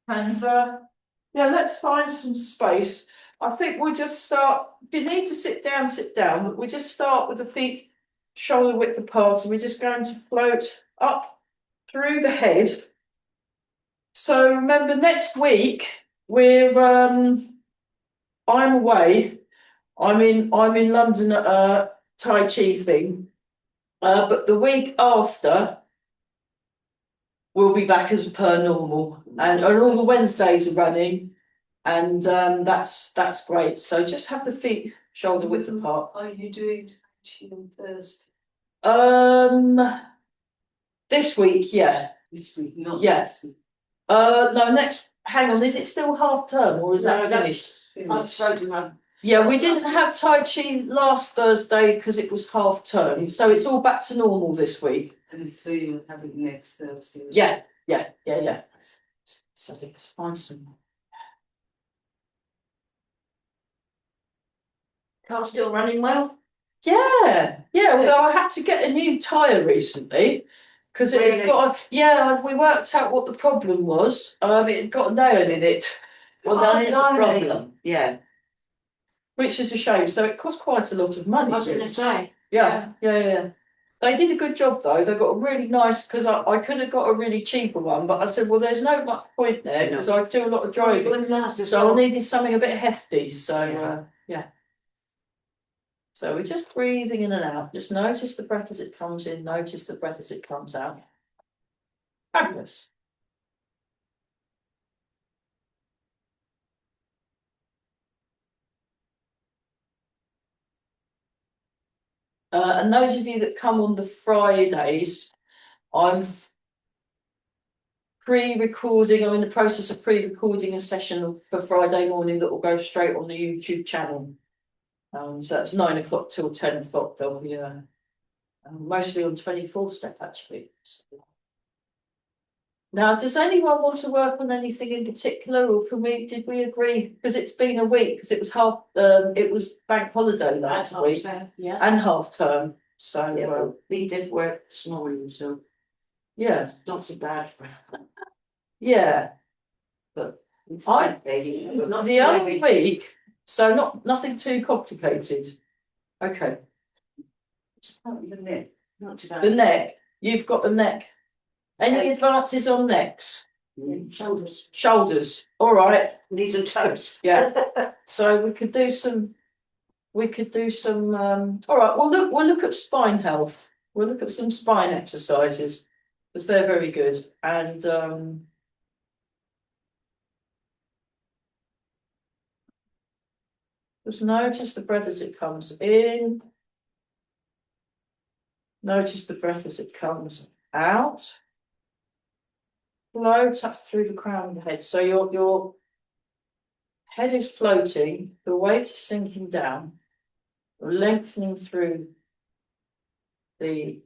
And yeah, let's find some space. I think we'll just start. If you need to sit down, sit down. But we just start with the feet shoulder width apart, and we're just going to float up through the head. So remember, next week we're I'm away. I'm in London at a Tai Chi thing. But the week after we'll be back as per normal, and all the Wednesdays are running, and that's great. So just have the feet shoulder width apart. Are you doing on Thursday? This week, yeah. This week, not Yes. this week. No, next. Hang on, is it still half term or is that finished? Yeah, we didn't have Tai Chi last Thursday because it was half term, so it's all back to normal this week. And so you'll have it next Thursday. Yeah. So let's find some. Car still running well? Yeah. Although I had to get a new tyre recently because it's got. We worked out what the problem was. It had got a nail in it. Well, that is a problem. Yeah. Which is a shame. So it cost quite a lot of money. I was going to say. Yeah. They did a good job though. They got a really nice, because I could have got a really cheaper one, but I said, well, there's no much point there because I do a lot of driving. So I needed something a bit hefty. So yeah. So we're just breathing in and out. Just notice the breath as it comes in. Notice the breath as it comes out. Fabulous. And those of you that come on the Fridays, I'm pre-recording. I'm in the process of pre-recording a session for Friday morning that will go straight on the YouTube channel. So that's 9 o'clock till 10 o'clock. They'll be mostly on 24 step actually. Now, does anyone want to work on anything in particular, or did we agree? Because it's been a week, because it was bank holiday last week, and half term. So we did work this morning, so yeah, not so bad. Yeah, but the other week, so nothing too complicated. Okay. The neck, not too bad. The neck. You've got the neck. Any advances on necks? Shoulders. All right. Knees and toes. Yeah. So we could do some. All right. We'll look at spine health. We'll look at some spine exercises because they're very good. And just notice the breath as it comes in. Notice the breath as it comes out. Float up through the crown of the head. So your head is floating, the weight is sinking down, lengthening through the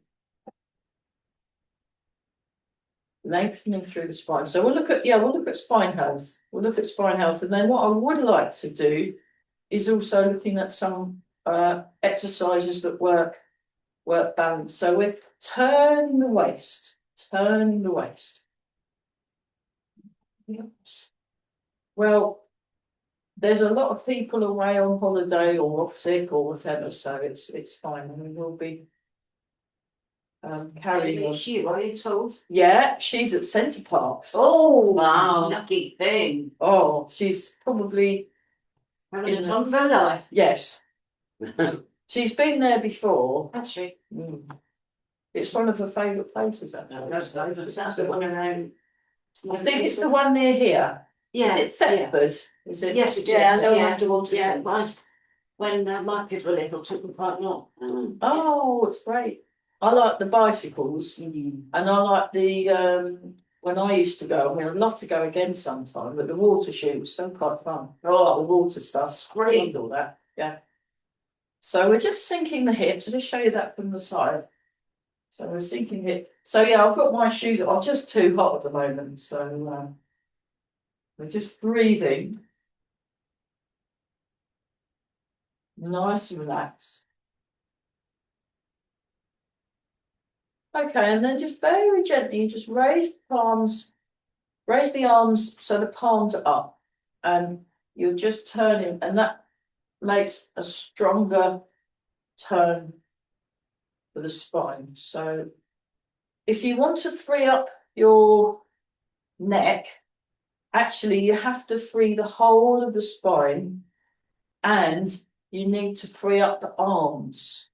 spine. So we'll look at spine health. We'll look at spine health, and then what I would like to do is also looking at some exercises that work balance. So we're turning the waist. Well, there's a lot of people away on holiday or off sick or whatever, so it's fine. And we will be carrying on. Are you told? Yeah, she's at Centre Parks. Oh, wow, lucky thing. Oh, she's probably having a time of her life. Yes. She's been there before. Has she? It's one of her favourite places, I know. That's the one around. I think it's the one near here. Yeah. Is it Thetford? Is it? Yes, it is. Yeah. When my kids were little, took them quite a lot. Oh, it's great. I like the bicycles, and I like the when I used to go. I mean, I'd love to go again sometime, but the water shoot was still quite fun. Oh, the water stuff, great, all that. Yeah. So we're just sinking the hip. To just show you that from the side. So we're sinking hip. So yeah, I've got my shoes. I'm just too hot at the moment, so we're just breathing, nice and relaxed. Okay, and then just very gently, just raise the palms raise the arms so the palms are up, and you're just turning, and that makes a stronger turn for the spine. So if you want to free up your neck, actually you have to free the whole of the spine, and you need to free up the arms,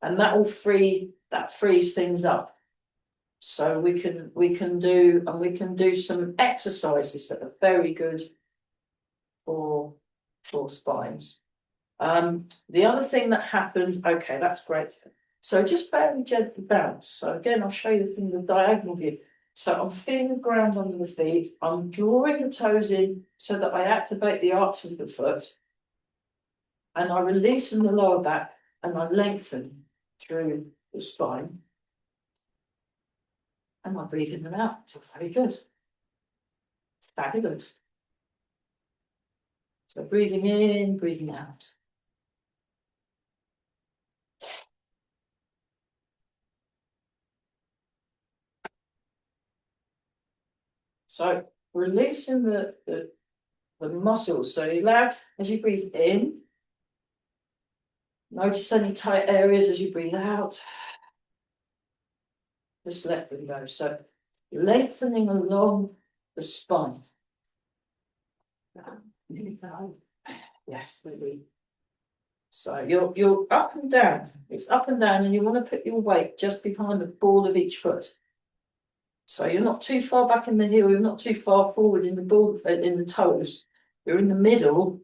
and that frees things up. So we can do some exercises that are very good for spines. The other thing that happened, okay, that's great. So just very gently bounce. So again, I'll show you from the diagonal view. So I'm feeling the ground under the feet. I'm drawing the toes in so that I activate the arches of the foot. And I release in the lower back and I lengthen through the spine. And I breathe in and out. Very good. Fabulous. So breathing in, breathing out. So releasing the muscles. So you allow, as you breathe in, notice any tight areas as you breathe out. Just let them go. So lengthening along the spine. Yes, really. So you're up and down. It's up and down, and you want to put your weight just behind the ball of each foot. So you're not too far back in the heel, you're not too far forward in the ball in the toes. You're in the middle,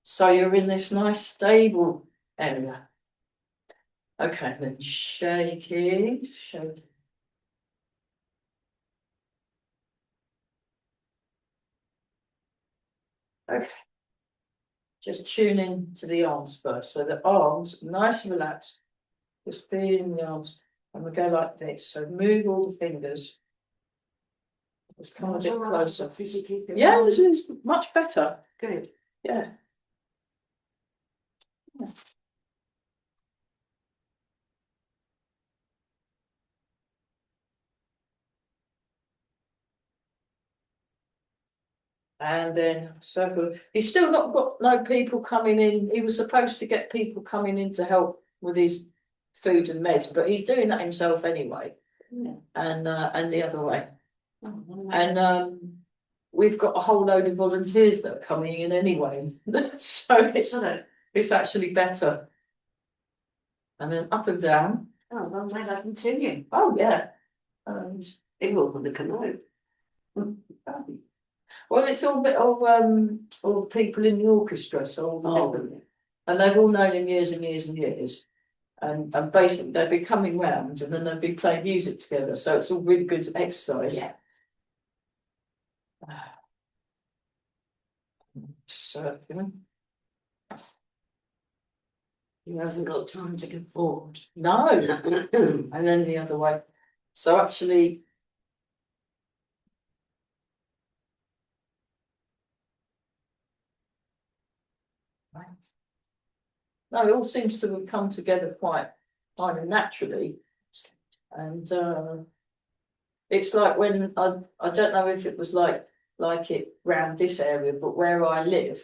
so you're in this nice stable area. Okay, then shaking. Okay. Just tune in to the arms first. So the arms, nice and relaxed. Just feeling the arms. And we go like this. So move all the fingers. Just come a bit closer. Yeah, this is much better. Good. Yeah. And then circle. He's still not got no people coming in. He was supposed to get people coming in to help with his food and meds, but he's doing that himself anyway. Yeah. And the other way. Oh, And we've got a whole load of volunteers that are coming in anyway. So it's actually better. And then up and down. oh, well, may I continue? Oh yeah. And It will be the canoe. well, it's all bit of all the people in the orchestra, so all the Oh, different, and they've all known him years and years and years, and basically they've been coming round and then they've been playing music together, so it's all really good exercise. yeah. So He hasn't got time to get bored. no, and then the other way. So actually, no, it all seems to have come together quite kind of naturally, and it's like when I don't know if it was like it round this area, but where I live,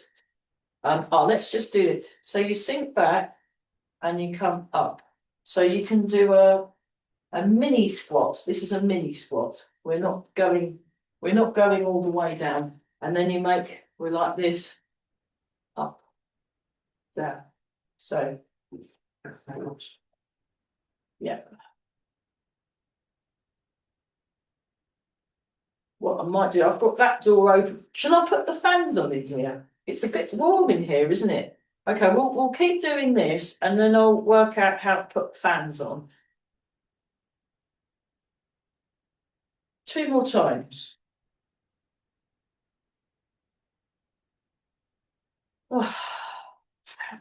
let's just do it. So you sink back and you come up. So you can do a mini squat. This is a mini squat. We're not going all the way down. And then we're like this, up, down. So yeah. What I might do, I've got that door open. Shall I put the fans on in here? It's a bit warm in here, isn't it? Okay, we'll keep doing this and then I'll work out how to put fans on. 2 more times. Oh,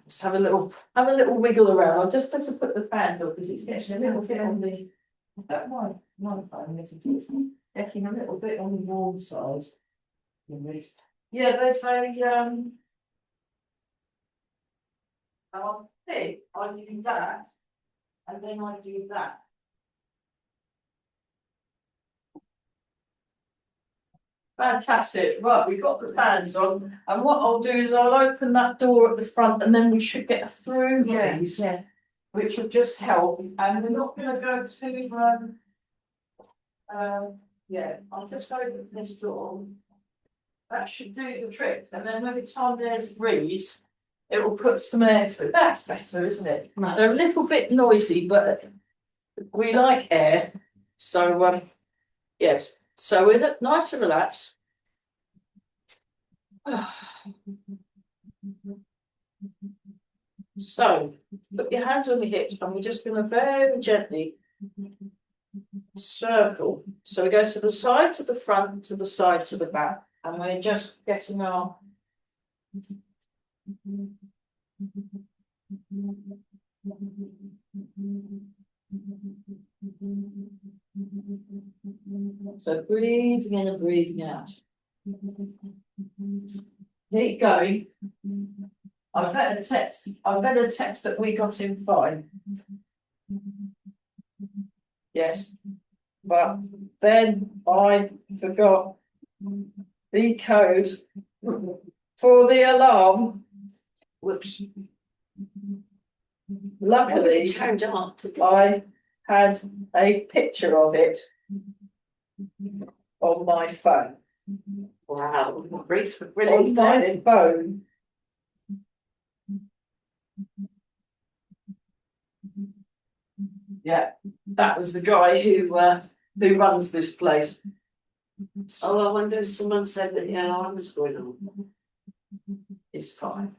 let's have a little wiggle around. I'll just better put the fans on because it's getting a little bit on the. I don't mind it's getting a little bit on the warm side. Yeah, there's I think I do that, and then I do that. Fantastic, right, we've got the fans on, and what I'll do is I'll open that door at the front and then we should get through these. Yeah. Which will just help, and we're not gonna go to, yeah, I'll just open this door. That should do the trick, and then every time there's a breeze, it will put some air through, that's better, isn't it? They're a little bit noisy, but we like air, so, yes, so we're nice and relaxed. So, put your hands on your hips, and we're just gonna very gently circle. So we go to the side, to the front, to the side, to the back, and we're just getting our so breathing in and breathing out. Keep going. I better text that we got in fine. Yes, but then I forgot the code for the alarm. Whoops. Luckily, Turned on to I had a picture of it on my phone. wow, brief, On relief my then. phone. Yeah, that was the guy who runs this place. Oh, I wonder if someone said that the alarm was going on. It's fine.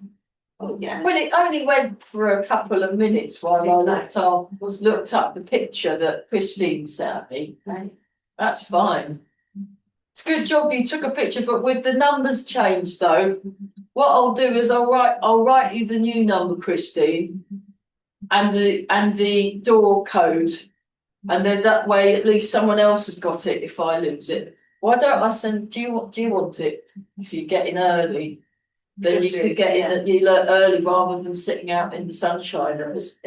Oh, yeah. Well, it only went for a couple of minutes while I looked up the picture that Christine sent me. Right. That's fine. It's a good job you took a picture, but with the numbers changed though, what I'll do is I'll write you the new number, Christine, and the door code, and then that way at least someone else has got it if I lose it. Why don't I send? Do you want it? If you get in early, then you could get in early rather than sitting out in the sunshine. It's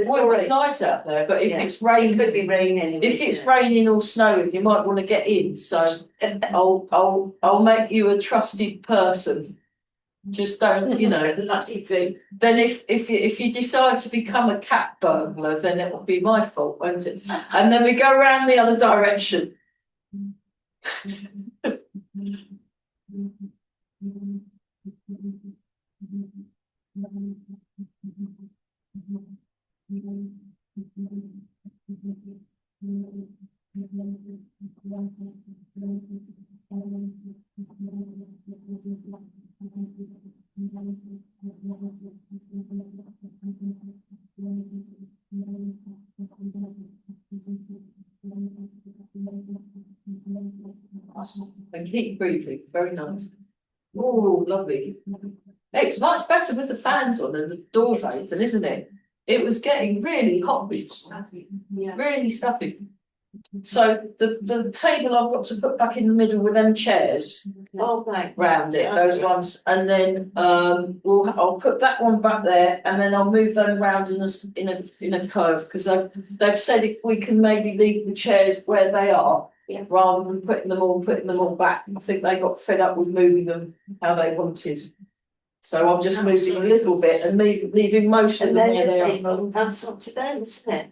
nice out there, but if it's raining, It could be raining. if it's raining or snowing, you might want to get in. So I'll make you a trusted person. Just don't, lucky thing. Then if you decide to become a cat burglar, then it will be my fault, won't it? And then we go around the other direction. And keep breathing, very nice. Oh, lovely. It's much better with the fans on and the doors open, isn't it? It was getting really hot before, Yeah. really stuffy. So the table I've got to put back in the middle with them chairs Oh, right. round it, those ones, and then I'll put that one back there, and then I'll move them around in a curve because they've said if we can maybe leave the chairs where they are, Yeah. rather than putting them all back. I think they got fed up with moving them how they wanted. So I'm just moving a little bit and leaving most of And them then where they it's are. able, that's up to them, isn't it?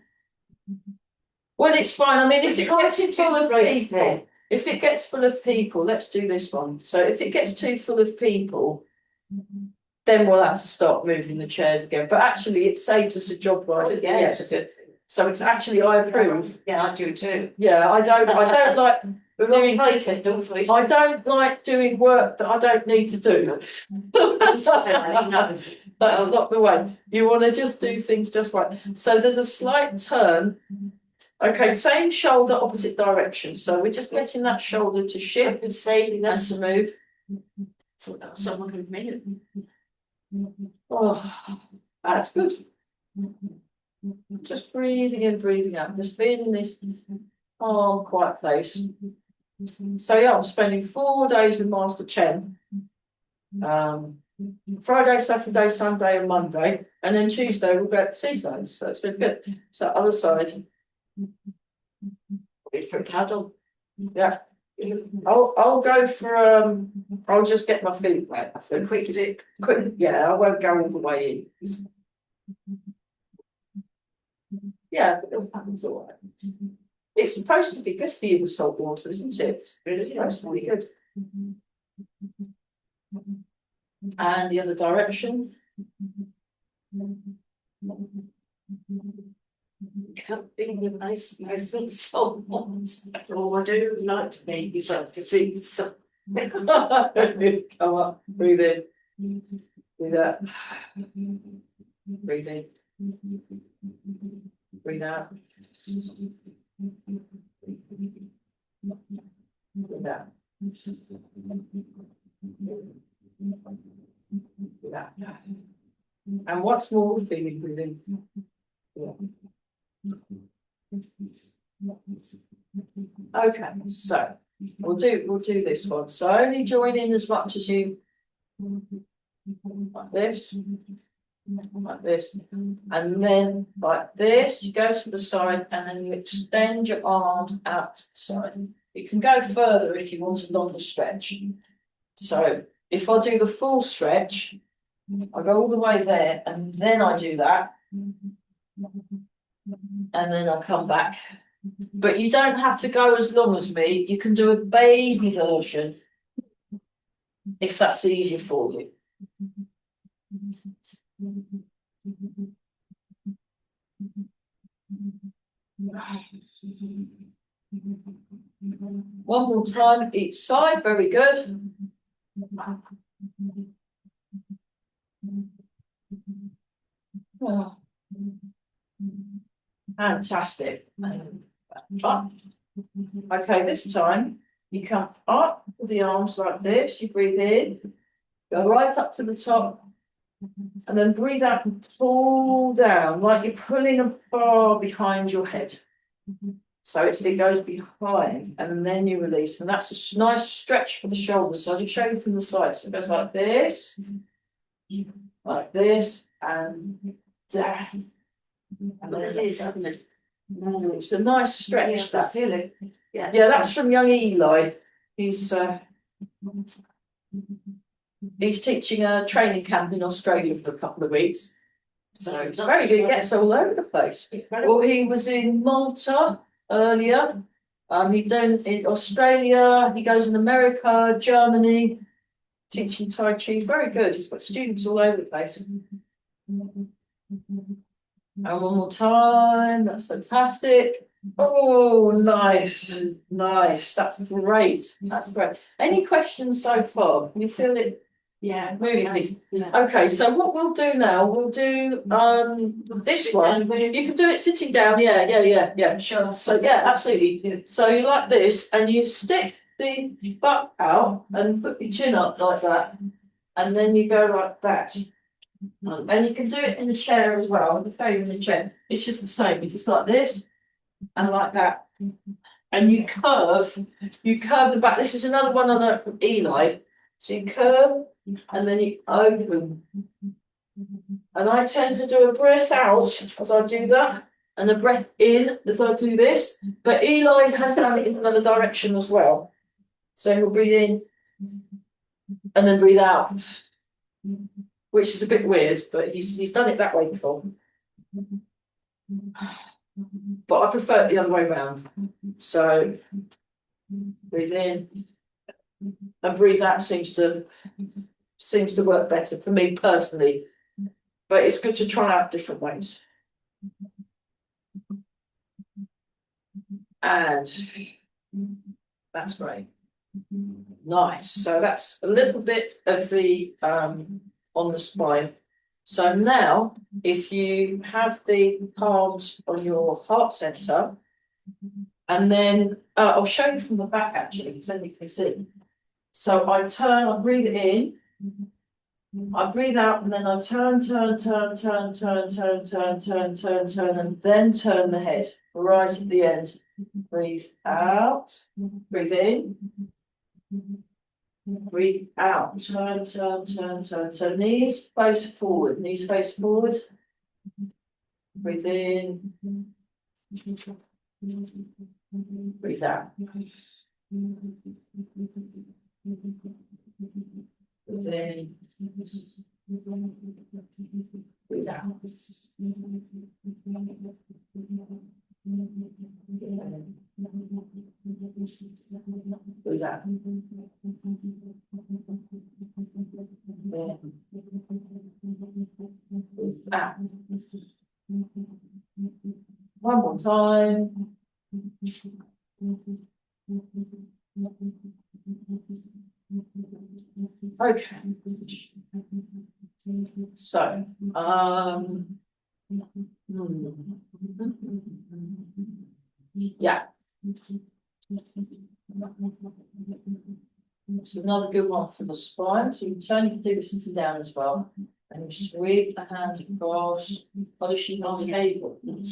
Well, it's fine. I mean, if it gets full of Right, people, if it gets full of people, let's do this one. So if it gets too full of people, then we'll have to start moving the chairs again. But actually, it saves us a job, right? Yeah. So it's actually I approve. Yeah, I do too. Yeah, I don't like We're not fighting, don't we? I don't like doing work that I don't need to do. No. That's not the way. You want to just do things just right. So there's a slight turn. Okay, same shoulder, opposite direction. So we're just getting that shoulder to I've shift been saving and us. to move. Someone could make it. Oh, that's good. Just breathing in, breathing out. Just feeling this calm, quiet place. So yeah, I'm spending 4 days with Master Chen. Friday, Saturday, Sunday, and Monday, and then Tuesday we'll go to Seaside. So it's been good. So other side. It's for paddle. Yeah. I'll go for, I'll just get my feet wet, I So think. quick to do. Quick, yeah, I won't go all the way in. Yeah, but it happens all right. It's supposed to be good for you with salt water, isn't it? It's supposed to be good. And the other direction. Can't be nice, nice with salt water. Oh, I do like to make yourself to see some. Come up, breathe in. Breathe out. Breathe in. Breathe out. Breathe out. Breathe out. And what's more feeling breathing? Yeah. Okay, so we'll do this one. So only join in as much as you like this, and then like this, you go to the side and then you extend your arms out to the side. You can go further if you want a longer stretch. So if I do the full stretch, I go all the way there and then I do that. And then I'll come back. But you don't have to go as long as me. You can do a baby version if that's easier for you. One more time each side, very good. Oh. Fantastic. Up. Okay, this time you come up with the arms like this, you breathe in, go right up to the top, and then breathe out and pull down like you're pulling a bar behind your head. So it goes behind and then you release, and that's a nice stretch for the shoulders. So I'll just show you from the side. So it goes like this, and down. And then it is, isn't it? It's a nice stretch. Yeah, I that. feel it. Yeah. Yeah, that's from young Eli. He's teaching a training camp in Australia for a couple of weeks. So it's very good. He gets all over the place. Well, he was in Malta earlier. He does in Australia. He goes in America, Germany, teaching Tai Chi. Very good. He's got students all over the place. And one more time. That's fantastic. Oh, nice, nice. That's great. That's great. Any questions so far? Can you feel it? Yeah. Moving. Yeah. Okay, so what we'll do now, we'll do this one. You can do it sitting down. Yeah. Sure. So yeah, absolutely. So you like this, and you stick the butt out and put your chin up like that, and then you go like that. And you can do it in the chair as well. I'll show you in the chair. It's just the same. It's just like this and like that. And you curve the back. This is another one on the Eli. So you curve and then you open. And I tend to do a breath out as I do that, and a breath in as I do this. But Eli has done it in another direction as well. So he'll breathe in and then breathe out, which is a bit weird, but he's done it that way before. But I prefer it the other way around. So breathe in and breathe out seems to work better for me personally. But it's good to try out different ways. And that's great. Nice. So that's a little bit of the on the spine. So now, if you have the palms on your heart center, and then I'll show you from the back actually, because then you can see. So I breathe in, I breathe out, and then I turn, and then turn the head right at the end. Breathe out, breathe in. Breathe out, turn. So knees face forward, Breathe in. Breathe out. Then breathe out. Breathe out. Breathe out. One more time. Okay. So, yeah. It's another good one for the spine. So you turn your fingers sitting down as well. And you sweep the hands across, polishing the table. And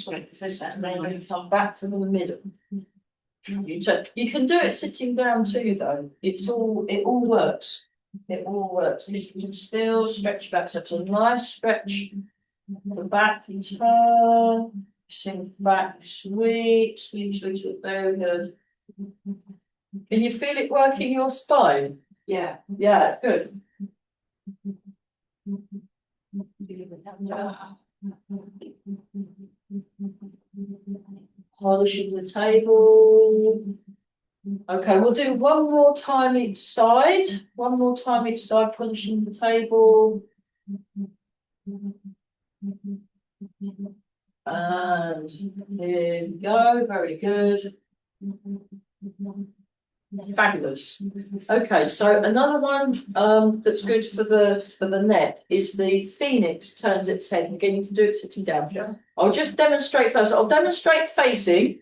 then you come back to the middle. You can do it sitting down too, though. It all works. It all works. You can still stretch back. So it's a nice stretch. The back, you turn, sink back, sweep. Very good. Can you feel it working your spine? Yeah. Yeah, it's good. Polishing the table. Okay, we'll do one more time each side. One more time each side, polishing the table. And here we go, very good. Fabulous. Okay, so another one that's good for the neck is the phoenix turns its head. And again, you can do it sitting down. Yeah. I'll just demonstrate first. I'll demonstrate facing,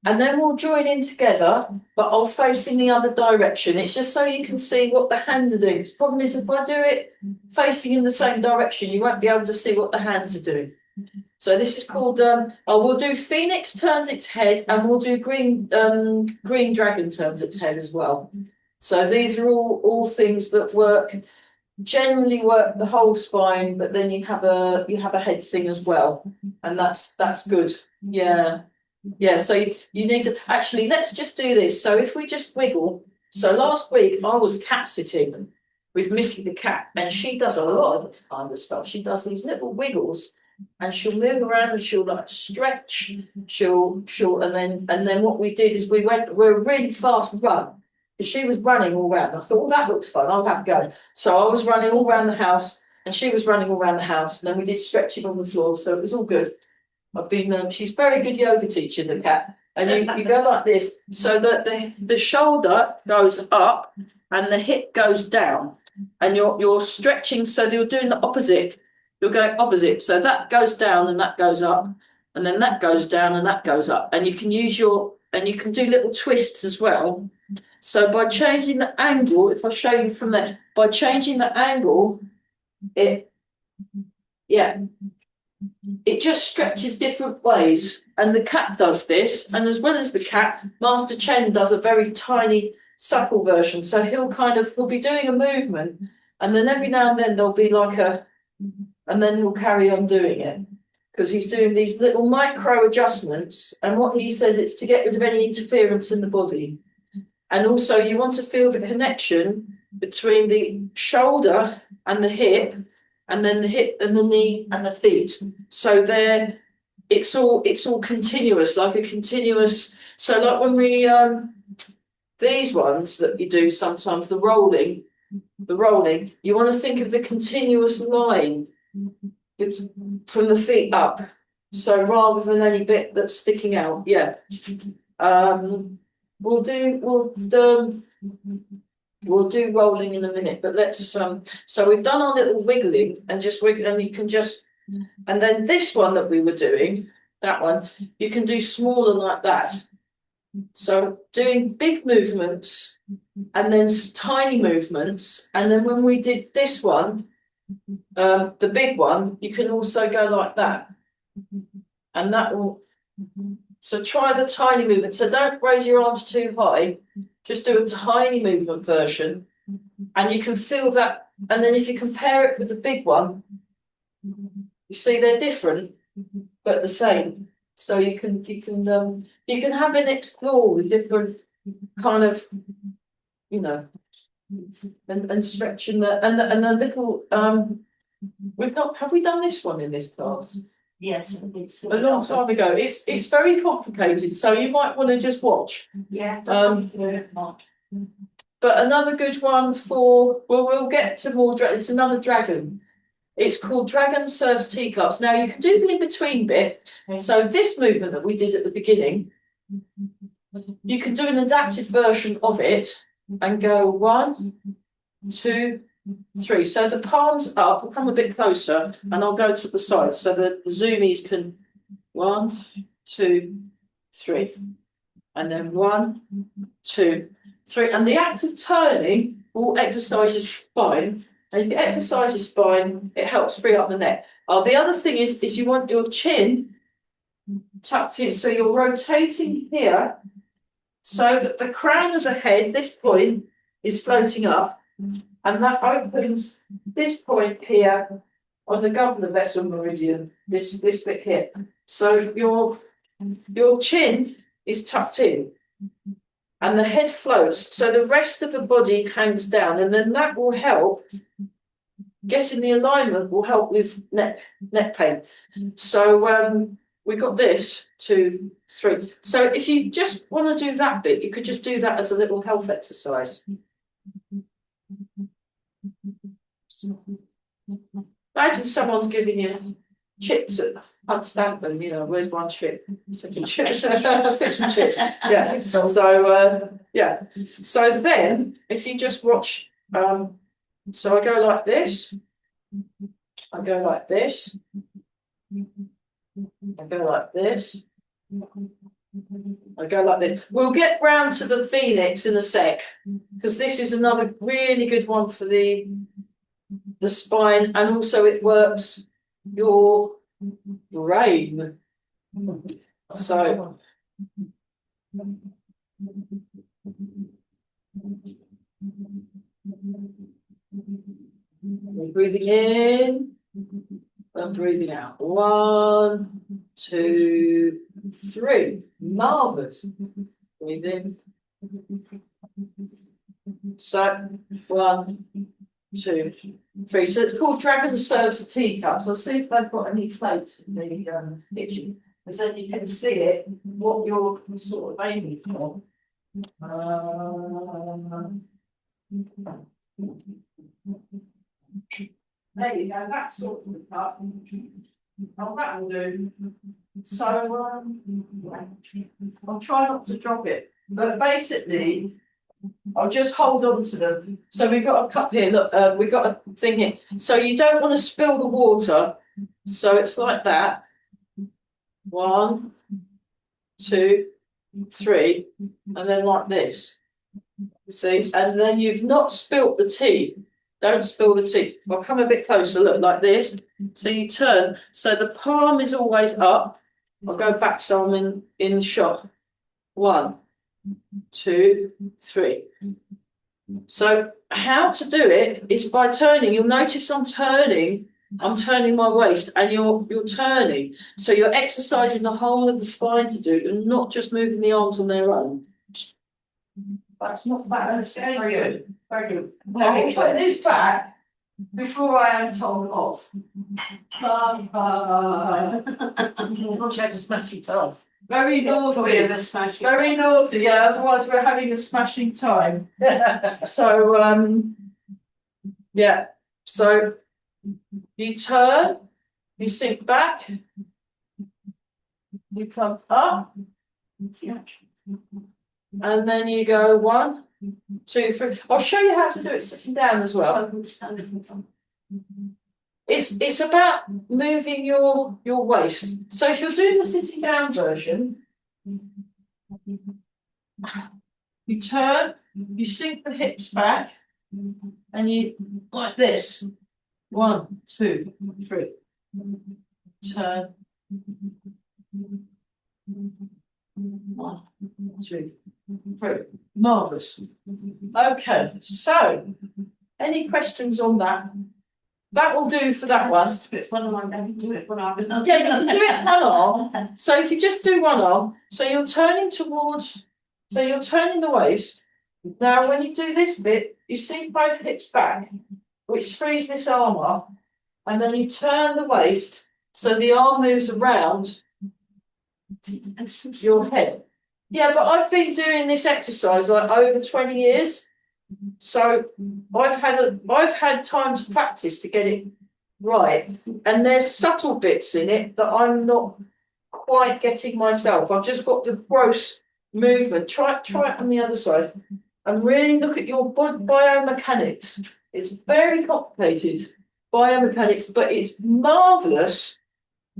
and then we'll join in together, but I'll face in the other direction. It's just so you can see what the hands are doing. The problem is if I do it facing in the same direction, you won't be able to see what the hands are doing. So this is called, we'll do Phoenix turns its head, and we'll do Green Dragon turns its head as well. So these are all things that generally work the whole spine, but then you have a head thing as well, and that's good. Yeah. So you need to actually, let's just do this. So if we just wiggle. So last week I was cat sitting with Missy the cat, and she does a lot of this kind of stuff. She does these little wiggles. And she'll move around and she'll like stretch, she'll and then what we did is we're a really fast run. Because she was running all around. I thought, well, that looks fun, I'll have a go. So I was running all around the house and she was running all around the house, and then we did stretching on the floor, so it was all good. I've been she's a very good yoga teacher, the cat. And you go like this, so that the shoulder goes up and the hip goes down. And you're stretching, so you're doing the opposite. You're going opposite, so that goes down and that goes up, and then that goes down and that goes up, and you can you can do little twists as well. So by changing the angle, if I show you from there, by changing the angle, it just stretches different ways, and the cat does this, and as well as the cat, Master Chen does a very tiny, subtle version. So he'll be doing a movement, and then every now and then there'll be like and then he'll carry on doing it because he's doing these little micro adjustments. And what he says, it's to get rid of any interference in the body. And also you want to feel the connection between the shoulder and the hip, and then the hip and the knee and the feet. So it's all continuous, like a continuous. So like when we these ones that you do sometimes, the rolling, you want to think of the continuous line from the feet up. So rather than any bit that's sticking out, yeah. We'll do rolling in a minute, but let's so we've done our little wiggling and just wiggle, and you can just, and then this one that we were doing, that one, you can do smaller like that. So doing big movements and then tiny movements, and then when we did this one, the big one, you can also go like that, and that will. So try the tiny movement. So don't raise your arms too high. Just do a tiny movement version, and you can feel that. And then if you compare it with the big one, you see they're different but the same. So you can have an explore with different kind of, you know, and stretching and the little, have we done this one in this class? Yes, it's A long time ago. It's very complicated, so you might want to just watch. Yeah. But another good one for, well, we'll get to more, it's another dragon. It's called Dragon Serves Teacups. Now you can do the in-between bit. So this movement that we did at the beginning, you can do an adapted version of it and go 1, 2, 3. So the palms up, we'll come a bit closer and I'll go to the side so that the zoomies can 1, 2, 3. And then 1, 2, 3. And the act of turning will exercise your spine. And if you exercise your spine, it helps free up the neck. The other thing is you want your chin tucked in. So you're rotating here so that the crown of the head, this point, is floating up. And that opens this point here on the governor vessel meridian, this bit here. So your chin is tucked in and the head floats, so the rest of the body hangs down, and then that will help. Getting the alignment will help with neck pain. So we got this 2, 3. So if you just want to do that bit, you could just do that as a little health exercise. Imagine someone's giving you chips at Hunt Stanton, where's one chip? Second chip. Second chip. Yeah. So yeah. So then if you just watch, so I go like this, I go like this, I go like this, I go like this. We'll get round to the Phoenix in a sec, because this is another really good one for the spine, and also it works your brain. So we're breathing in and breathing out. 1, 2, 3. Marvellous. Breathe in. So 1, 2, 3. So it's called Dragon Serves Teacups. I'll see if they've got any plates in the kitchen, and so you can see it, what you're sort of aiming for. There you go, that's sort of the cut. Oh, that will do. So I'll try not to drop it, but basically I'll just hold on to them. So we've got a cup here, look, we've got a thing here. So you don't want to spill the water. So it's like that. 1, 2, 3, and then like this. See, and then you've not spilt the tea. Don't spill the tea. I'll come a bit closer, look, like this. So you turn, so the palm is always up. I'll go back so I'm in shot. 1, 2, 3. So how to do it is by turning. You'll notice I'm turning my waist, and you're turning. So you're exercising the whole of the spine to do, and not just moving the arms on their own. That's not bad. That's very good. Very good. Now we'll put this back before I am told off. Had to smash it off. Very naughty. Very naughty, yeah, otherwise we're having a smashing time. So yeah. So you turn, you sink back, you come up, and then you go 1, 2, 3. I'll show you how to do it sitting down as well. It's about moving your waist. So if you're doing the sitting down version, you turn, you sink the hips back, and you like this. 1, 2, 3. Turn. 1, 2, 3. Marvellous. Okay, so any questions on that? That will do for that one. Yeah, you can do it one arm. So if you just do one arm, so you're turning towards So you're turning the waist. Now, when you do this bit, you sink both hips back, which frees this arm up, and then you turn the waist so the arm moves around your head. Yeah, but I've been doing this exercise like over 20 years. So I've had time to practice to get it right. And there's subtle bits in it that I'm not quite getting myself. I've just got the gross movement. Try it on the other side. And really look at your biomechanics. It's very complicated biomechanics, but it's marvelous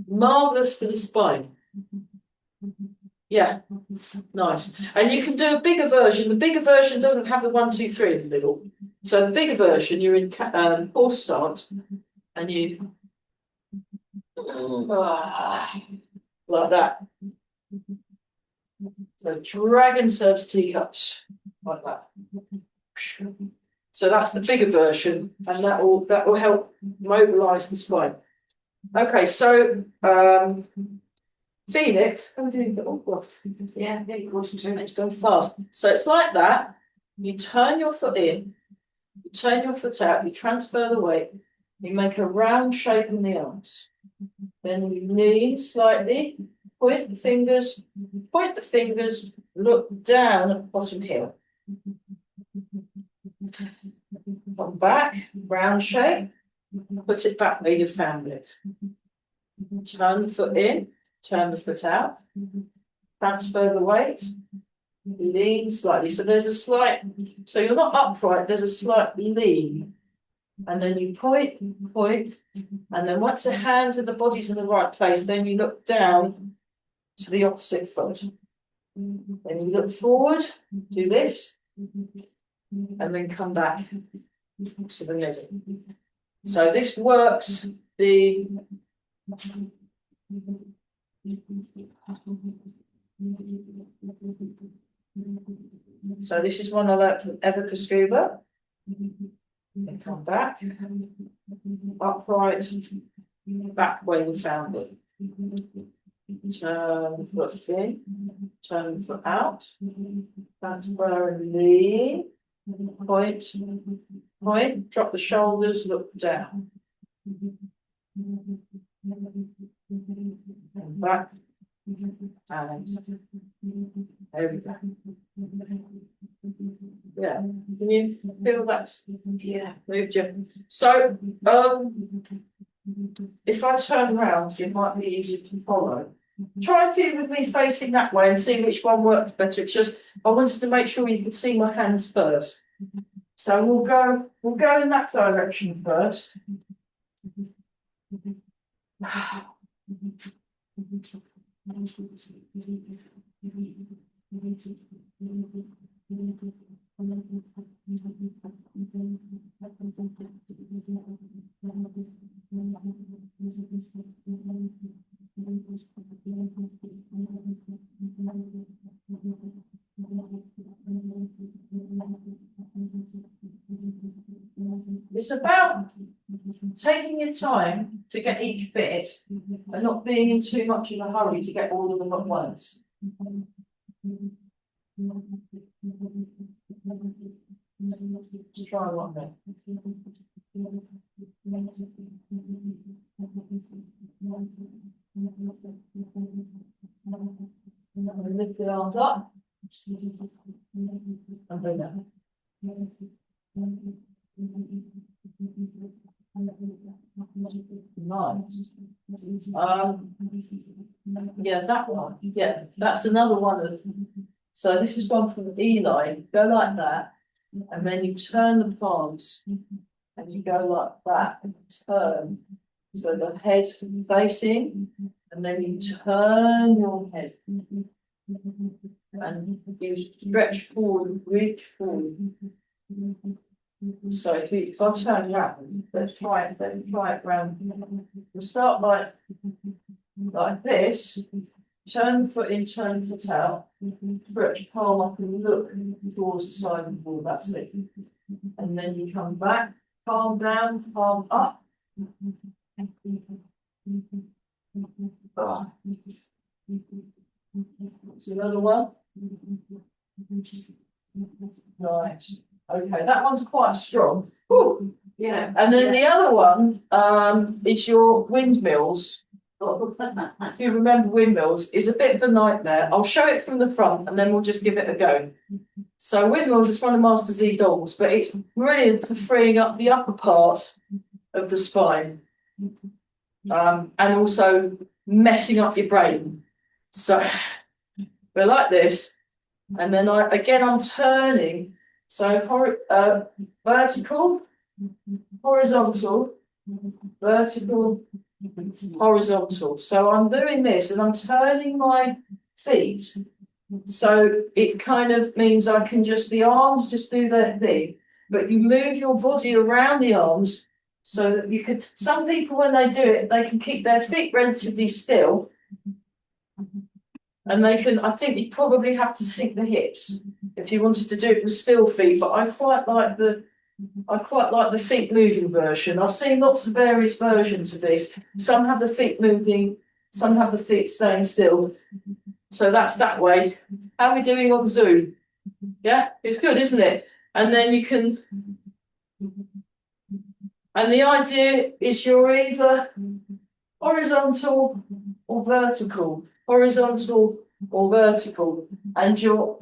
for the spine. Yeah, nice. And you can do a bigger version. The bigger version doesn't have the 1, 2, 3 in the middle. So the bigger version, you're in horse stance, and you like that. So dragon serves teacups like that. So that's the bigger version, and that will help mobilise the spine. Okay, so Phoenix. Yeah, very good. It's going fast. So it's like that. You turn your foot in, you turn your foot out, you transfer the weight, you make a round shape in the arms. Then you lean slightly, point the fingers, look down at bottom heel. Come back, round shape, put it back where you found it. Turn the foot in, turn the foot out, transfer the weight, lean slightly. So there's a slight, so you're not upright, there's a slight lean. And then you point, and then once the hands and the body's in the right place, then you look down to the opposite foot. Then you look forward, do this, and then come back to the middle. So this works the so this is one I learnt from Eva Scuba. And come back, upright, back where you found it. Turn the foot in, turn the foot out, transfer and lean, point, drop the shoulders, look down. And back, and there we go. Yeah, can you feel that? Yeah. Moved you. So, if I turn round, it might be easier to follow. Try a few with me facing that way and see which one works better. It's just I wanted to make sure you could see my hands first. So we'll go in that direction first. It's about taking your time to get each bit and not being in too much of a hurry to get all of them at once. Try one bit. Lift the arms up. And bring that. Nice. Yeah, that one. Yeah, that's another one of. So this is one from Eli. Go like that, and then you turn the palms, and you go like that, and turn. So the head facing, and then you turn your head, and you stretch forward, reach forward. So if I turn round, let's try it round. We'll start like this. Turn the foot in, turn the foot out. Stretch palm up and look towards the side of the ball. That's it. And then you come back, palm down, palm up. That's another one. Right, okay, that one's quite strong. Whew. Yeah. And then the other one, is your windmills. If you remember windmills, is a bit of a nightmare. I'll show it from the front and then we'll just give it a go. So windmills is one of Master Z dolls, but it's brilliant for freeing up the upper part of the spine. And also messing up your brain. So we're like this, and then I'm turning. So vertical, horizontal, vertical, horizontal. So I'm doing this and I'm turning my feet. So it kind of means I can the arms just do their thing, but you move your body around the arms so that you can, some people when they do it, they can keep their feet relatively still. And they can, I think you probably have to sink the hips if you wanted to do it with still feet, but I quite like the feet moving version. I've seen lots of various versions of this. Some have the feet moving, some have the feet staying still. So that's that way. How are we doing on Zoom? Yeah, it's good, isn't it? And then you can, and the idea is you're either horizontal or vertical, horizontal or vertical, and you're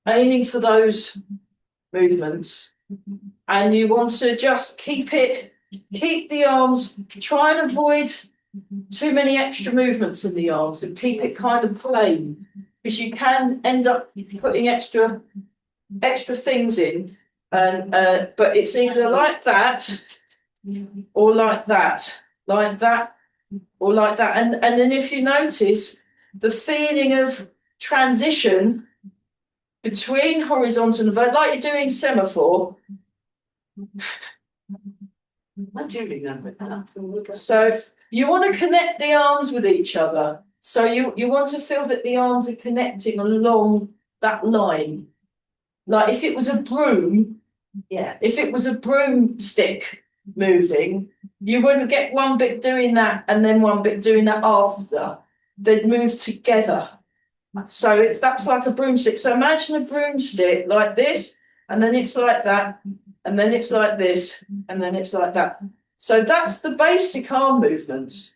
aiming for those movements. And you want to just keep the arms, try and avoid too many extra movements in the arms and keep it kind of plain, because you can end up putting extra things in, and but it's either like that or like that, or like that, and then if you notice the feeling of transition between horizontal and vertical, like you're doing semaphore. I do remember that. So you want to connect the arms with each other. So you want to feel that the arms are connecting along that line. Like if it was a broom, if it was a broomstick moving, you wouldn't get one bit doing that and then one bit doing that after. They'd move together. So that's like a broomstick. So imagine a broomstick like this, and then it's like that, and then it's like this, and then it's like that. So that's the basic arm movements.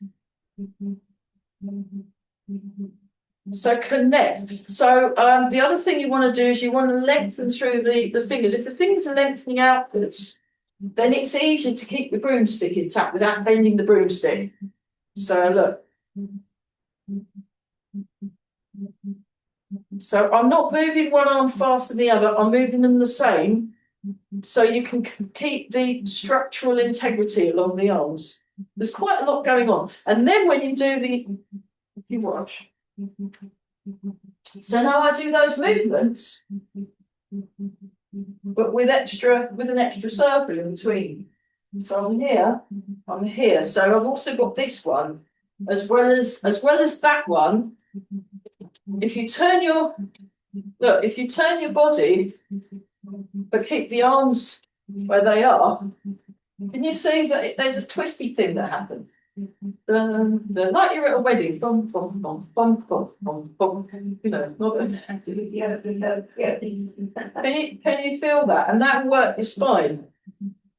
So connect. So the other thing you want to do is you want to lengthen through the fingers. If the fingers are lengthening outwards, then it's easier to keep the broomstick intact without bending the broomstick. So look. So I'm not moving one arm faster than the other, I'm moving them the same, so you can keep the structural integrity along the arms. There's quite a lot going on. And then when you do you watch. So now I do those movements, but with an extra circle in between. So I'm here. So I've also got this one, as well as that one. If you turn your body, but keep the arms where they are, can you see that there's a twisty thing that happens? Like you're at a wedding, bum, bum, bum, bum, bum, bum, bum. You know, can you feel that? And that will work your spine.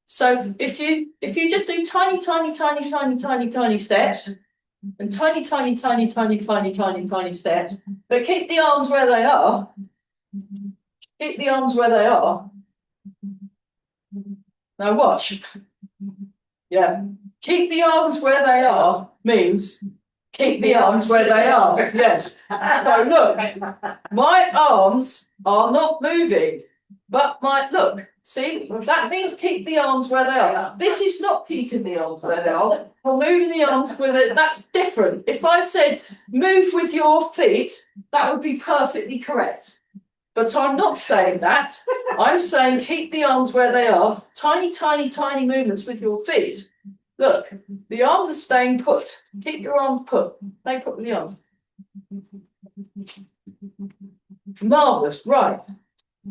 So if you just do tiny steps, and tiny steps, but keep the arms where they are. Keep the arms where they are. Now watch. Yeah. Keep the arms where they are means keep the arms where they are. Yes. So look, my arms are not moving, but look, see, that means keep the arms where they are. This is not keeping the arms where they are. Or moving the arms with it, that's different. If I said move with your feet, that would be perfectly correct. But I'm not saying that. I'm saying keep the arms where they are. Tiny movements with your feet. Look, the arms are staying put. Keep your arms put. Stay put with the arms. Marvellous. Right.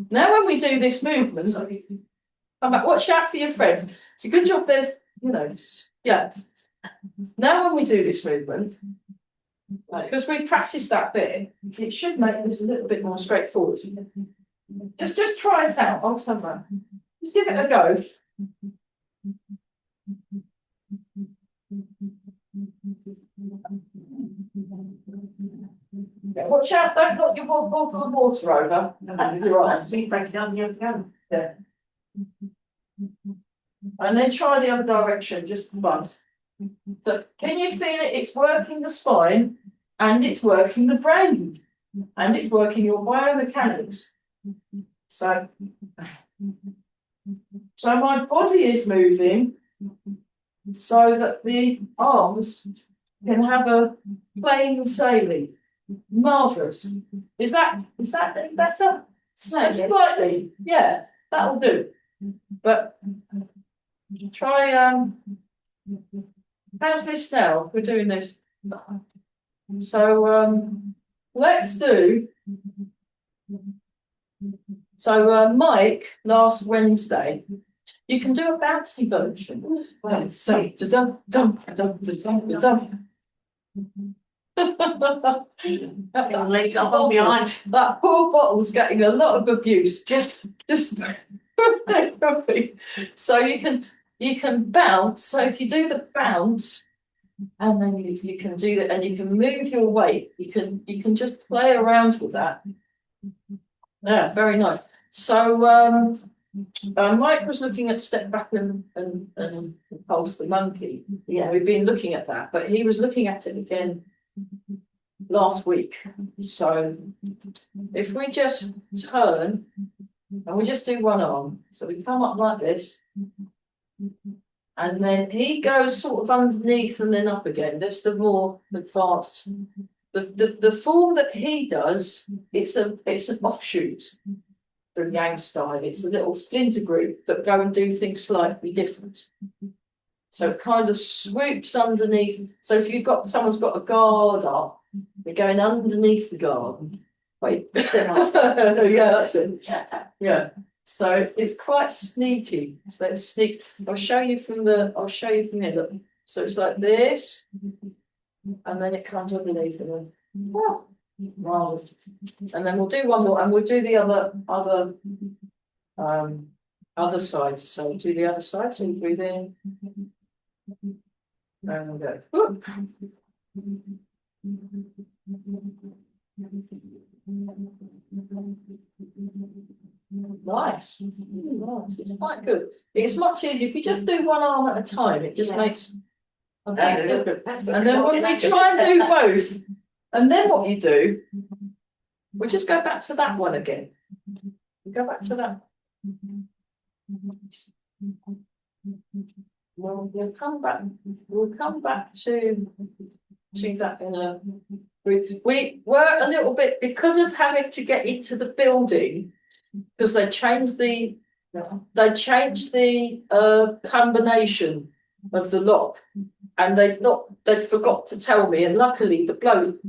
Now when we do this movement, come back. Watch out for your friend. It's a good job there's, yeah. Now when we do this movement, Because we practiced that bit, it should make this a little bit more straightforward. Just try it out, I'll turn around. Just give it a go. Yeah, watch out, don't knock your bottle of water over. You're right. We break it down the other go. Yeah. And then try the other direction, just for fun. So can you feel it? It's working the spine and it's working the brain and it's working your biomechanics. So my body is moving so that the arms can have a plain sailing. Marvellous. Is that any better? Slightly, yeah, that'll do. But try how's this now? We're doing this. So let's do. So Mike, last Wednesday, you can do a bouncy version. That's So legs up on behind. That poor bottle's getting a lot of abuse. Just so you can bounce. So if you do the bounce, and then you can do that, and you can move your weight. You can just play around with that. Yeah, very nice. So Mike was looking at step back and pulse the monkey. Yeah, we've been looking at that, but he was looking at it again last week. So if we just turn and we just do one arm, so we come up like this, and then he goes sort of underneath and then up again. That's the more advanced. The form that he does, it's an offshoot from Yang style. It's a little splinter group that go and do things slightly different. So it kind of swoops underneath. So if someone's got a guard up, they're going underneath the guard. Wait, yeah, that's it. Yeah. So it's quite sneaky. So it's sneak. I'll show you from here. Look. So it's like this, and then it comes underneath, and then and then we'll do one more, and we'll do the other side. So we'll do the other side. So you breathe in, and we'll go. Whoop. Nice. Nice. It's quite good. It's much easier if you just do one arm at a time. It just makes a big difference. And then when we try and do both, and then what you do, we just go back to that one again. Go back to that. Well, we'll come back to that in a. We were a little bit, because of having to get into the building, because they changed the combination of the lock, and they'd forgot to tell me, and luckily the bloke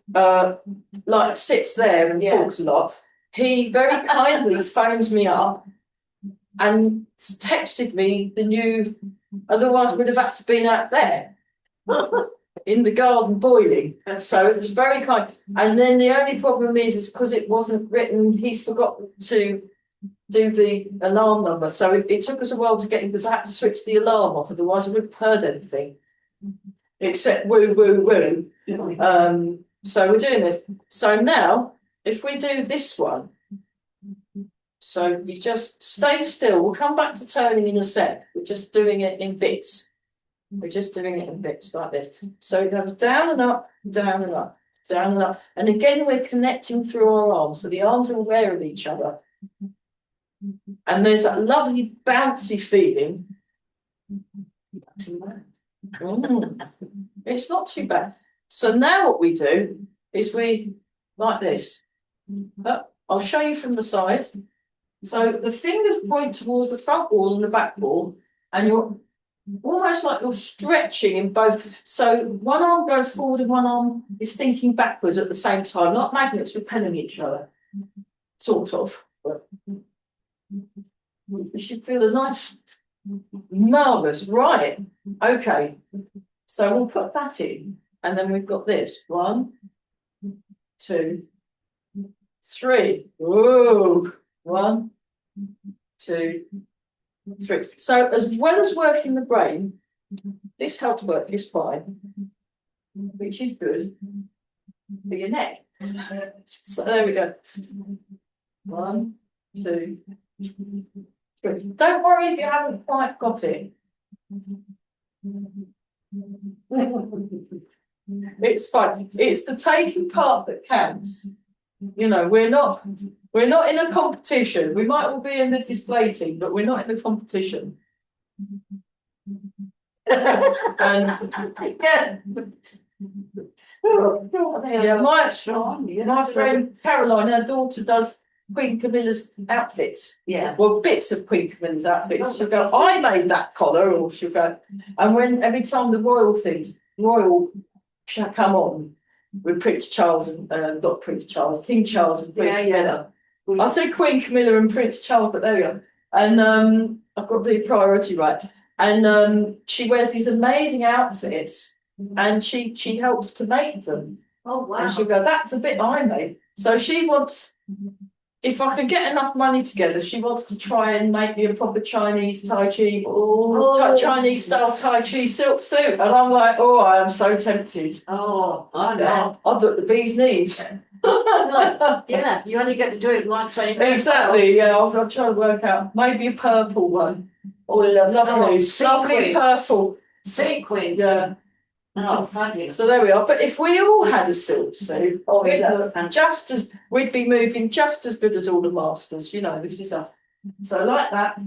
that like sits there and talks a lot, he very kindly phones me up and texted me the new, otherwise we'd have had to been out there in the garden boiling. So it was very kind. And then the only problem is because it wasn't written, he forgot to do the alarm number. So it took us a while to get in, because I had to switch the alarm off, otherwise I wouldn't have heard anything except woo woo woo. So we're doing this. So now if we do this one, so you just stay still. We'll come back to turning in a sec. We're just doing it in bits. We're just doing it in bits like this. So it goes down and up, down and up, down and up. And again, we're connecting through our arms. So the arms are aware of each other. And there's that lovely bouncy feeling. It's not too bad. So now what we do is we, like this. I'll show you from the side. So the fingers point towards the front wall and the back wall, and you're almost like you're stretching in both. So one arm goes forward and one arm is thinking backwards at the same time, not magnets repelling each other, sort of. You should feel a nice, marvellous, right? Okay. So we'll put that in, and then we've got this, 1, 2, 3. Whoa, 1, 2, 3. So as well as working the brain, this helps work your spine, which is good for your neck. So there we go. 1, 2, 3. Don't worry if you haven't quite got it. It's fine. It's the taking part that counts. You know, we're not in a competition. We might all be in the display team, but we're not in a competition. And yeah, my friend Caroline, her daughter does Queen Camilla's outfits. Yeah. Well, bits of Queen Camilla's outfits. She'll go, I made that collar, or she'll go, and when every time the royal shall come on with Prince Charles and not Prince Charles, King Charles and Queen Camilla. I said Queen Camilla and Prince Charles, but there we go. And I've got the priority right. And she wears these amazing outfits, and she helps to make them. Oh wow. And she'll go, that's a bit I made. So she wants, if I can get enough money together, she wants to try and make me a proper Chinese Tai Chi, Chinese style Tai Chi silk suit. And I'm like, oh, I am so tempted. Oh, I know. I've got the bee's knees. Yeah, you only get to do it once a year. Exactly, yeah, I'm trying to work out. Maybe a purple one. Or lovely sequins. Purple. Sequins. Yeah. Oh, fabulous. So there we are. But if we all had a silk suit, we'd be moving just as good as all the masters. You know, this is a so like that.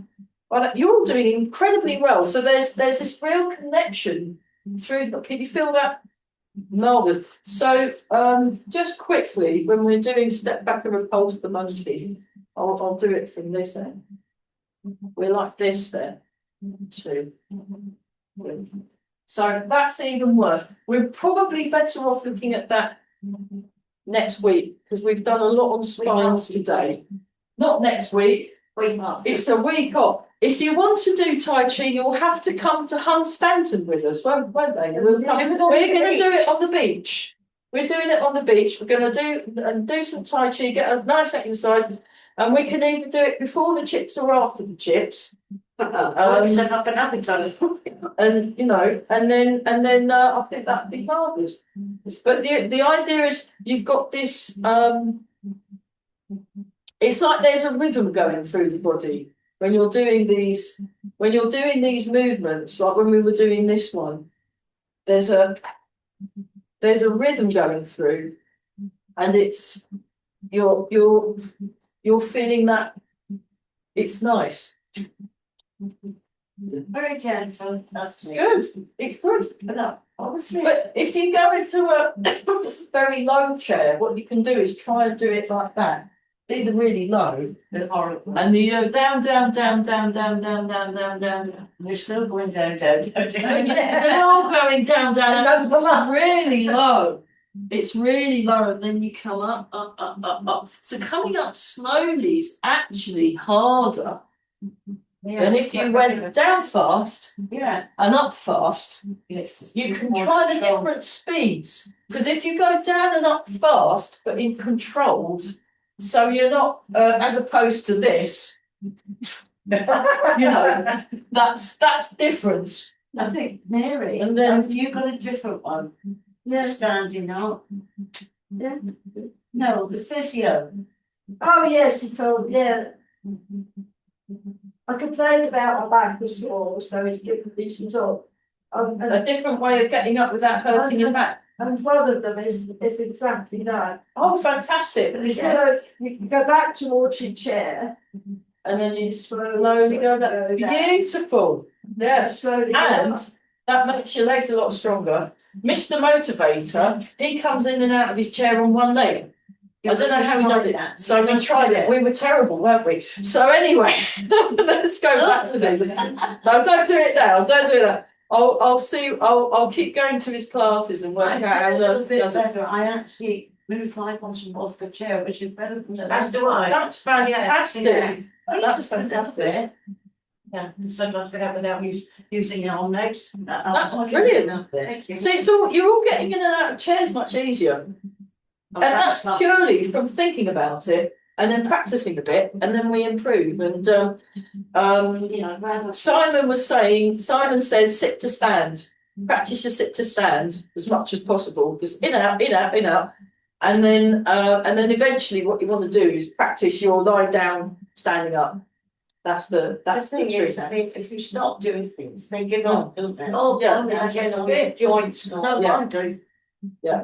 But you're doing incredibly well. So there's this real connection through. Can you feel that? Marvelous. So just quickly, when we're doing step back and repulse the monkey, I'll do it from this end. We're like this then. 2. So that's even worse. We're probably better off looking at that next week, because we've done a lot on spines today. Not next week. Week after. It's a week off. If you want to do Tai Chi, you'll have to come to Hunstanton with us, won't they? We're going to do it on the beach. We're doing it on the beach. We're going to do some Tai Chi, get a nice exercise, and we can either do it before the chips or after the chips. Set up an appetite. And you know, and then I think that'd be marvellous. But the idea is you've got this. It's like there's a rhythm going through the body when you're doing these movements. Like when we were doing this one, there's a rhythm going through, and it's you're feeling that it's nice. Very gentle. That's Good. It's good. But if you go into a very low chair, what you can do is try and do it like that. These are really low. They're horrible. And the down. We're still going down. They're all going down. Really low. It's really low, and then you come up. So coming up slowly is actually harder. Yeah, And if you went down fast and up fast, yes, you can try the different speeds. Because if you go down and up fast, but in controlled, so you're not, as opposed to this, that's different. I think Mary, And then- have you got a different one? Standing up. Yeah. No, the physio. Oh yes, he told I complained about my back was sore, so he's given me some sort. A different way of getting up without hurting your back. And one of them is exactly that. Oh, fantastic. So you can go back towards your chair And then you slowly go down. Beautiful. Yeah. slowly. And that makes your legs a lot stronger. Mr. Motivator, he comes in and out of his chair on one leg. I don't know how he does it. So we tried it. We were terrible, weren't we? So anyway, let's go back to this. No, don't do it now. Don't do that. I'll see. I'll keep going to his classes and work out how a little bit does it. better. I actually moved my bottom off the chair, which is better than the That's fantastic. Yeah. That's fantastic. Yeah, sometimes we have without using it on notes. That's brilliant. Thank you. See, it's all, you're all getting in and out of chairs much easier. And that's purely from thinking about it and then practicing a bit and then we improve. And Simon says sit to stand. Practice your sit to stand as much as possible. Just in out, in out, in out. And then eventually what you want to do is practice your lying down, standing up. That's the thing trick. is, I mean, if you start doing things, they give up, don't they? Oh, Yeah. That's when the joints. No, Yeah. I do. Yeah.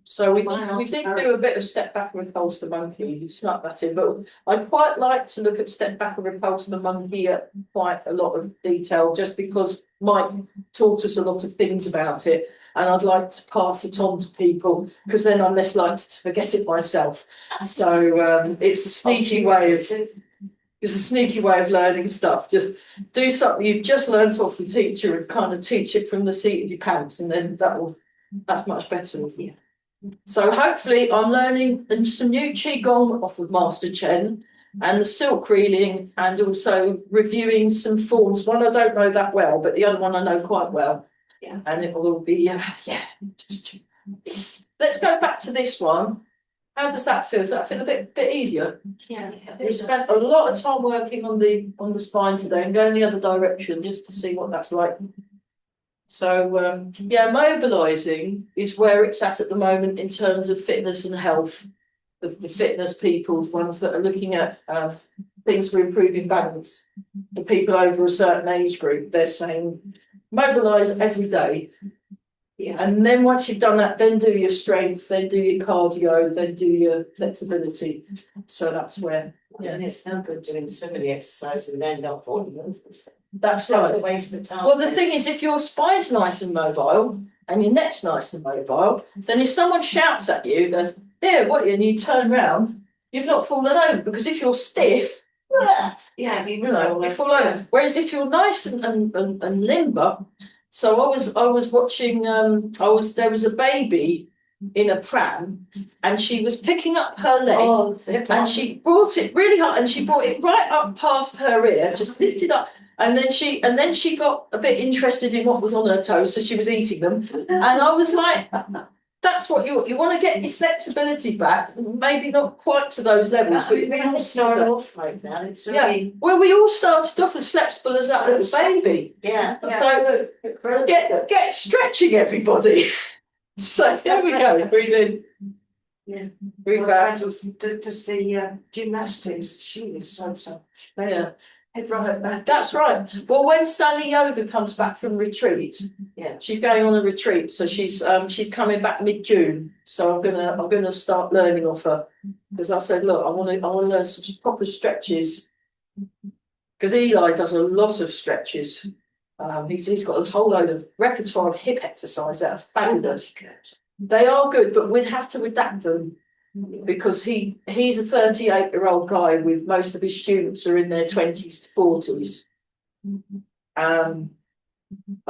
So we Wow. did do a bit of step back and repulse the monkey. You snuck that in, but I'd quite like to look at step back and repulse the monkey at quite a lot of detail, just because Mike taught us a lot of things about it, and I'd like to pass it on to people because then I'm less likely to forget it myself. So it's a sneaky way of. It's a sneaky way of learning stuff. Just do something you've just learned off your teacher and kind of teach it from the seat of your pants, and then that's much better. Yeah. So hopefully I'm learning some new Qigong off of Master Chen and the silk reeling, and also reviewing some forms. One I don't know that well, but the other one I know quite well. Yeah. And it will all be Let's go back to this one. How does that feel? Does that feel a bit easier? Yeah. We spent a lot of time working on the spine today and going the other direction just to see what that's like. So mobilising is where it's at the moment in terms of fitness and health. The fitness people, the ones that are looking at things for improving balance. The people over a certain age group, they're saying mobilise every day. Yeah. And then once you've done that, then do your strength, then do your cardio, then do your flexibility. So that's where, And it's no good doing so many exercises and end up falling. that's That's a right. waste of time. Well, the thing is, if your spine's nice and mobile and your neck's nice and mobile, then if someone shouts at you, goes, "Here, what?" and you turn round, you've not fallen over, because if you're stiff, Yeah, you fall over. Whereas if you're nice and limber, so I was watching. There was a baby in a pram, and she was picking up her leg, and she brought it really hard, and she brought it right up past her ear, just lifted up, and then she got a bit interested in what was on her toes, so she was eating them, and I was like, that's what you want to get your flexibility back, maybe not quite to those levels, but we all start off like that. It's really, well, we all started off as flexible as that little baby. yeah. So get stretching, everybody. So here we go. Breathe in. Yeah. Breathe out. To see gymnastics, she is so. Yeah. Head right back. That's right. Well, when Sally Yoga comes back from retreat, Yeah. she's going on a retreat, so she's coming back mid-June. So I'm gonna start learning off her, because I said, look, I want to learn some proper stretches, because Eli does a lot of stretches. He's got a whole load of repertoire of hip exercise that are fabulous. They are good, but we'd have to adapt them, because he's a 38-year-old guy with most of his students are in their 20s to 40s. I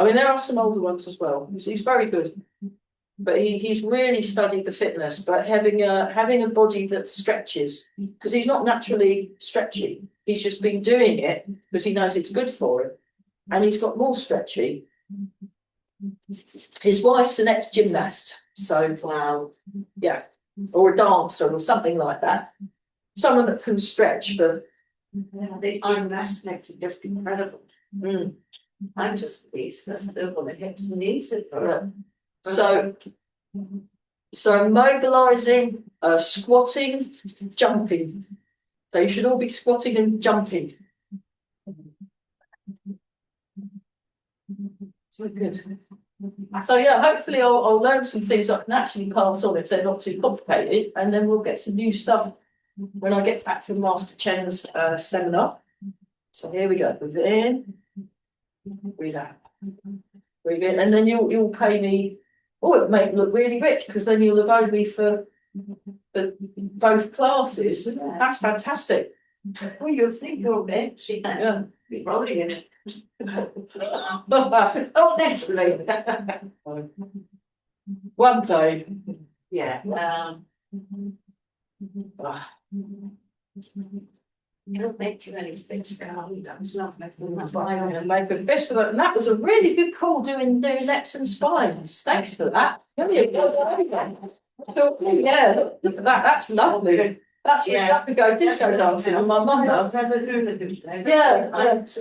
mean, there are some older ones as well. He's very good, but he's really studied the fitness. But having a body that stretches, because he's not naturally stretchy, he's just been doing it because he knows it's good for him, and he's got more stretchy. His wife's an ex-gymnast, so Wow. yeah, or a dancer or something like that. Someone that can stretch, but The gymnastics are just incredible. I'm just pleased that's over the hips and knees. so mobilising, squatting, jumping. They should all be squatting and jumping. So good. So yeah, hopefully I'll learn some things I can actually pass on if they're not too complicated, and then we'll get some new stuff when I get back from Master Chen's seminar. So here we go. Breathe in, breathe out, breathe in, and then you'll pay me. Oh, it'll make me look really rich, because then you'll have owed me for both classes. That's fantastic. Well, you'll think you're rich, Yeah. be rolling in it. Oh, naturally. One day. Yeah. Ah. You don't make you any fish garlic, that's not making That's my what I'm mind. gonna make a fish with it, and that was a really good call doing necks and spines. Thanks for that. Brilliant. Well done, everyone. Yeah, look at that. That's lovely. That's Yeah. that could go disco dancing with my mum now. Yeah.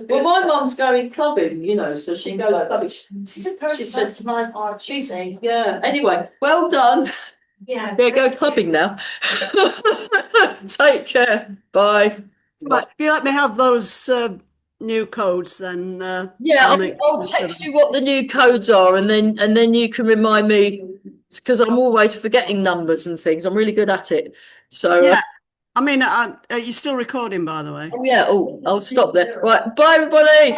Well, my mum's going clubbing, you know, so she goes clubbing. She's a She person said- after my heart, she's saying, Yeah. Anyway, well done. yeah. Yeah, go clubbing now. Take care. Bye. Right, if you let me have those new codes, then Yeah, I'll make I'll text you what the new codes are, and then you can remind me, because I'm always forgetting numbers and things. I'm really good at it. So Yeah. I mean, are you still recording, by the way? oh yeah. Oh, I'll stop there. Right. Bye, everybody.